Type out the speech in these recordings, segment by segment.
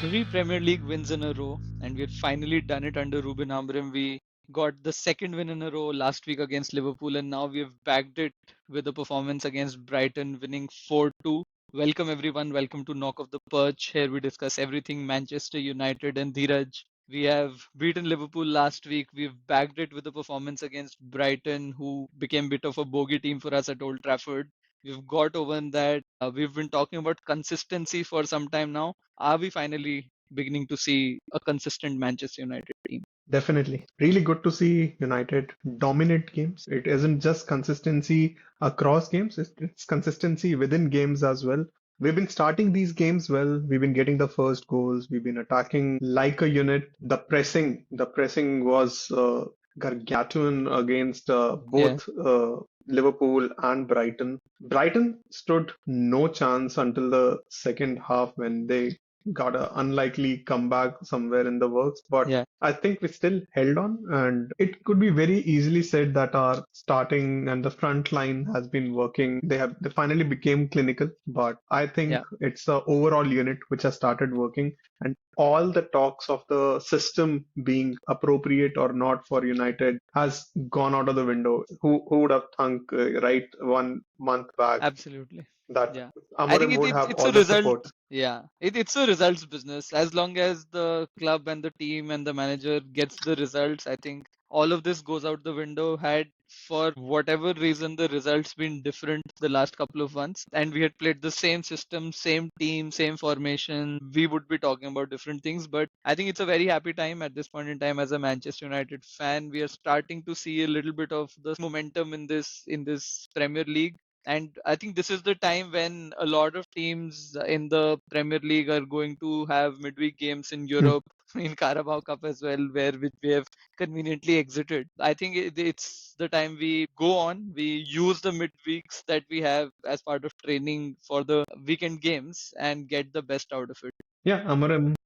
Three Premier League wins in a row, and we've finally done it under Ruben Amorim. We got the second win in a row last week against Liverpool, and now we've backed it with a performance against Brighton, winning 4-2. Welcome everyone, welcome to Knock of the Perch. Here we discuss everything Manchester United and Dheeraj. We have beaten Liverpool last week. We've backed it with a performance against Brighton, who became a bit of a bogey team for us at Old Trafford. We've got over that. We've been talking about consistency for some time now. Are we finally beginning to see a consistent Manchester United team? Definitely. Really good to see United dominate games. It isn't just consistency across games, it's consistency within games as well. We've been starting these games well. We've been getting the first goals. We've been attacking like a unit. The pressing was gargantuan against Yeah. both Liverpool and Brighton. Brighton stood no chance until the second half when they got an unlikely comeback somewhere in the works. But Yeah. I think we still held on, and it could be very easily said that our starting and the front line has been working. They finally became clinical, but I think Yeah. it's the overall unit which has started working, and all the talks of the system being appropriate or not for United has gone out of the window. Who would have thunk right 1 month back Absolutely. that Yeah. I think Amorim would have it's all a the result. support? Yeah. It's a results business. As long as the club and the team and the manager gets the results, I think all of this goes out the window. Had for whatever reason the results been different the last couple of months, and we had played the same system, same team, same formation, we would be talking about different things. But I think it's a very happy time at this point in time as a Manchester United fan. We are starting to see a little bit of the momentum in this Premier League. And I think this is the time when a lot of teams in the Premier League are going to have midweek games in Europe, in Carabao Cup as well, where which we have conveniently exited. I think it's the time we go on. We use the midweeks that we have as part of training for the weekend games and get the best out of it. Yeah, Amorim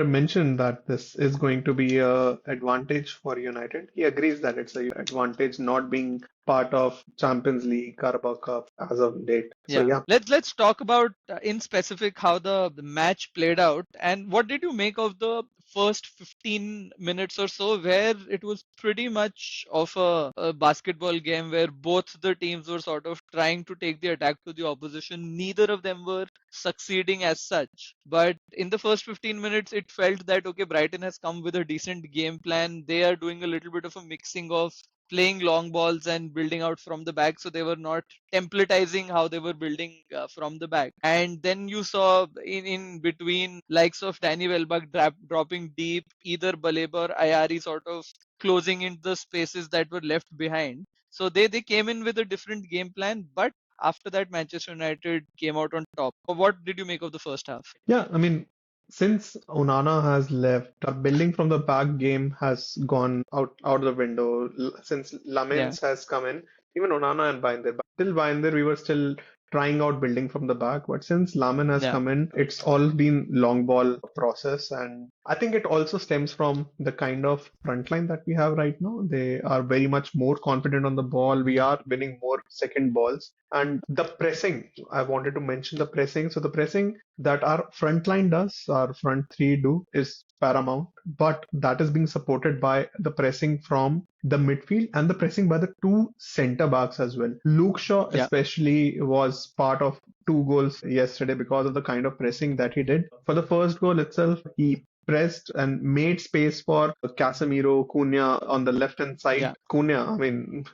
mentioned that this is going to be a advantage for United. He agrees that it's a advantage not being part of Champions League, Carabao Cup as of date. So Yeah, yeah, let's talk about in specific how the match played out, and what did you make of the first 15 minutes or so, where it was pretty much of a basketball game where both the teams were sort of trying to take the attack to the opposition. Neither of them were succeeding as such, but in the first 15 minutes it felt that okay, Brighton has come with a decent game plan. They are doing a little bit of a mixing of playing long balls and building out from the back, so they were not templatizing how they were building from the back. And then you saw in between likes of Danny Welbeck dropping deep, either Baleba or Ayari sort of closing in the spaces that were left behind. So they came in with a different game plan, but after that Manchester United came out on top. What did you make of the first half? yeah. I mean, since Onana has left, our building from the back game has gone out of the window. Since Yeah. Lamens has come in, even Onana and Binder. Till Binder, we were still trying out building from the back. But since Lamin has Yeah. come in, it's all been long ball process. And I think it also stems from the kind of front line that we have right now. They are very much more confident on the ball. We are winning more second balls. And the pressing, I wanted to mention the pressing. So the pressing that our front line does, our front three do, is paramount. But that is being supported by the pressing from the midfield and the pressing by the two center backs as well. Luke Shaw, Yeah. especially, was part of two goals yesterday because of the kind of pressing that he did. For the first goal itself, he pressed and made space for Casemiro, Cunha on the left hand side. Yeah. Cunha, I mean,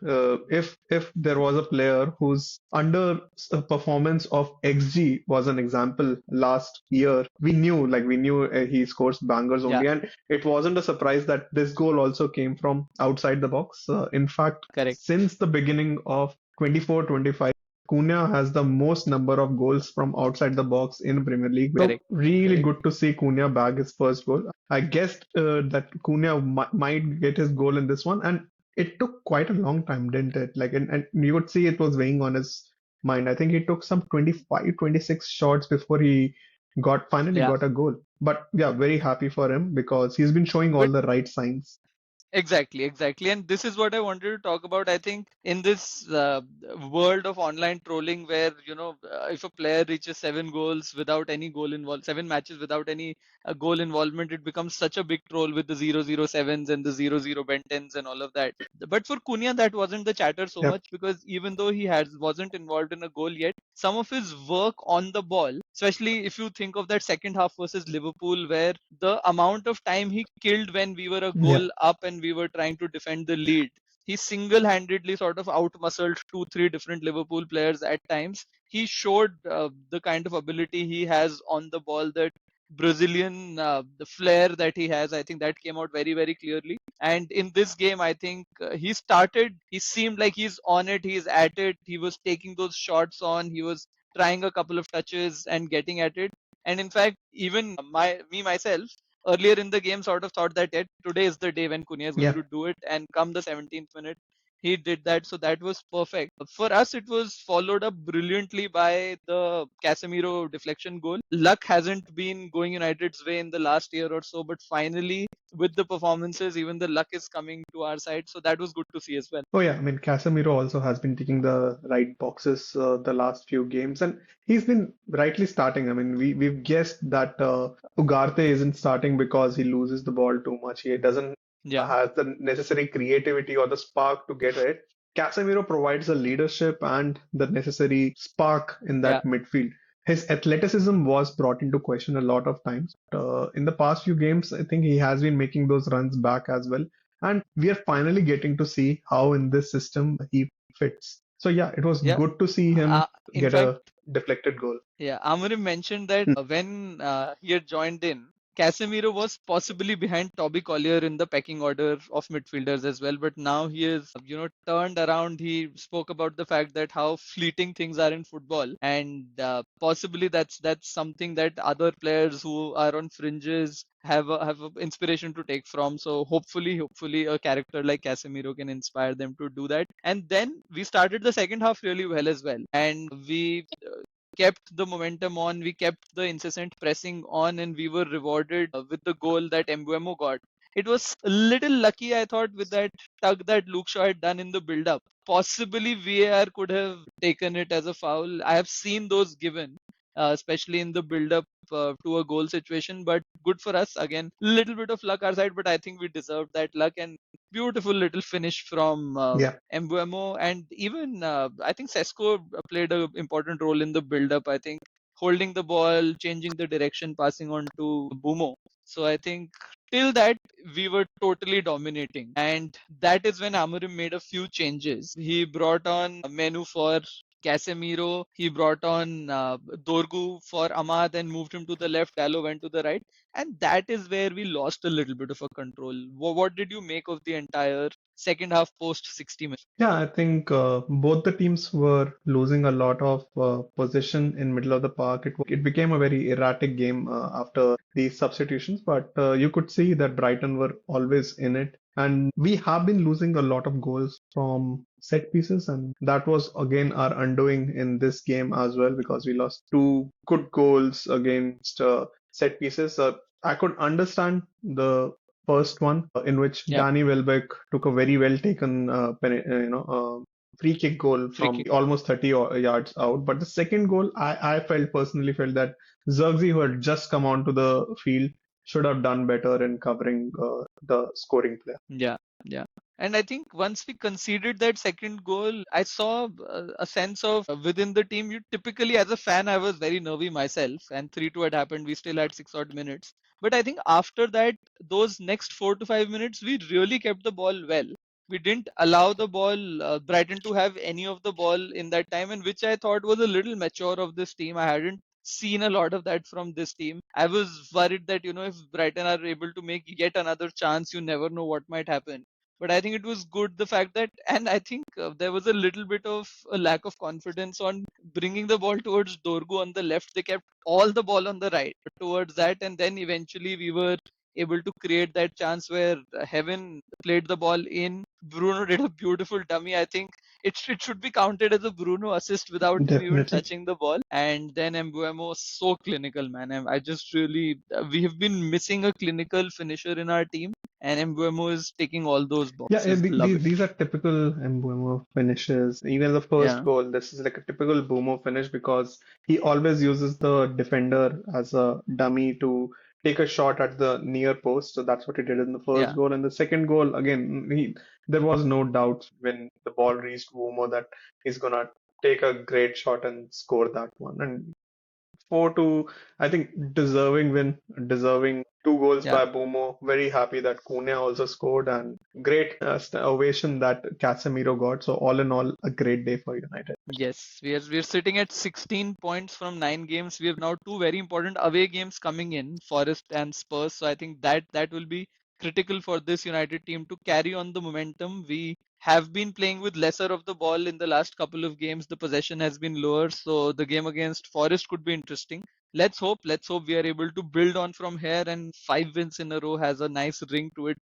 if there was a player whose under performance of XG was an example last year, we knew he scores bangers Yeah. only, and it wasn't a surprise that this goal also came from outside the box. In fact, Correct. since the beginning of 24-25, Cunha has the most number of goals from outside the box in Premier League. So Correct. really Correct. good to see Cunha bag his first goal. I guessed that Cunha might get his goal in this one, and it took quite a long time, didn't it? And you would see it was weighing on his mind. I think he took some 25, 26 shots before he finally Yeah. got a goal. But yeah, very happy for him because he's been showing all But the right signs. Exactly. And this is what I wanted to talk about. I think in this world of online trolling where, if a player reaches 7 goals without any goal involved, 7 matches without any goal involvement, it becomes such a big troll with the 007s and the 00 Bentens and all of that. But for Cunha, that wasn't the chatter so Yep. much because even though he wasn't involved in a goal yet, some of his work on the ball, especially if you think of that second half versus Liverpool, where the amount of time he killed when we were a Yeah. goal up and we were trying to defend the lead. He single-handedly sort of outmuscled 2, 3 different Liverpool players at times. He showed the kind of ability he has on the ball, that Brazilian the flair that he has. I think that came out very, very clearly. And in this game, I think he seemed like he's on it, he's at it. He was taking those shots on, he was trying a couple of touches and getting at it. And in fact, even myself, earlier in the game sort of thought that today is the day when Cunha is going Yeah. to do it. And come the 17th minute, he did that. So that was perfect. For us, it was followed up brilliantly by the Casemiro deflection goal. Luck hasn't been going United's way in the last year or so, but finally, with the performances, even the luck is coming to our side. So that was good to see as well. Oh yeah, I mean Casemiro also has been ticking the right boxes the last few games, and he's been rightly starting. I mean, we've guessed that Ugarte isn't starting because he loses the ball too much. He doesn't Yeah, have the necessary creativity or the spark to get it. Casemiro provides the leadership and the necessary spark in yeah, that midfield. His athleticism was brought into question a lot of times. In the past few games, I think he has been making those runs back as well. And we are finally getting to see how in this system he fits. So yeah, it was yeah. good to see him In get fact, a deflected goal. yeah, Amorim mentioned that when he had joined in, Casemiro was possibly behind Toby Collier in the pecking order of midfielders as well. But now he is, turned around. He spoke about the fact that how fleeting things are in football, and possibly that's something that other players who are on fringes have a inspiration to take from. So hopefully, a character like Casemiro can inspire them to do that. And then we started the second half really well as well, and we kept the momentum on, we kept the incessant pressing on, and we were rewarded with the goal that Mbeumo got. It was a little lucky, I thought, with that tug that Luke Shaw had done in the build-up. Possibly VAR could have taken it as a foul. I have seen those given, especially in the build-up to a goal situation. But good for us. Again, little bit of luck our side, but I think we deserved that luck. And beautiful little finish from Yeah. Mbeumo, and even I think Sesko played an important role in the build-up. I think holding the ball, changing the direction, passing on to Bumo. So I think till that we were totally dominating, and that is when Amorim made a few changes. He brought on Menu for Casemiro. He brought on Dorgu for Ahmad and moved him to the left. Dallo went to the right, and that is where we lost a little bit of a control. What did you make of the entire second half post 60 minutes? Yeah, I think both the teams were losing a lot of possession in middle of the park. It became a very erratic game after these substitutions, but you could see that Brighton were always in it. And we have been losing a lot of goals from set pieces, and that was again our undoing in this game as well because we lost two good goals against set pieces. I could understand the first one in which Yeah, Danny Welbeck took a very well taken free kick goal free from kick. almost 30 yards out. But the second goal, I personally felt that Zirkzee, who had just come onto the field, should have done better in covering the scoring player. Yeah, yeah. And I think once we conceded that second goal, I saw a sense of within the team. You typically, as a fan, I was very nervy myself, and 3-2 had happened. We still had 6 odd minutes. But I think after that, those next 4 to 5 minutes, we really kept the ball well. We didn't allow the ball, Brighton, to have any of the ball in that time, and which I thought was a little mature of this team. I hadn't seen a lot of that from this team. I was worried that, if Brighton are able to make yet another chance, you never know what might happen. But I think it was good the fact that, and I think there was a little bit of a lack of confidence on bringing the ball towards Dorgu on the left. They kept all the ball on the right towards that, and then eventually we were able to create that chance where Heaven played the ball in. Bruno did a beautiful dummy. I think it should be counted as a Bruno assist without him even Definitely. touching the ball. And then Mbeumo was so clinical, man. I just really we have been missing a clinical finisher in our team, and Mbeumo is ticking all those Yeah, boxes. Love it. these are typical Mbeumo finishes. Even the first Yeah, goal, this is like a typical Mbeumo finish because he always uses the defender as a dummy to take a shot at the near post. So that's what he did in the first yeah. goal. And the second goal, again, there was no doubt when the ball reached Mbeumo that he's gonna take a great shot and score that one. And 4-2, I think deserving win, deserving two goals Yeah. by Bomo. Very happy that Cunha also scored and great ovation that Casemiro got. So all in all, a great day for United. Yes, we are sitting at 16 points from 9 games. We have now two very important away games coming in, Forest and Spurs. So I think that will be critical for this United team to carry on the momentum. We have been playing with lesser of the ball in the last couple of games. The possession has been lower, so the game against Forest could be interesting. Let's hope we are able to build on from here, and 5 wins in a row has a nice ring to it.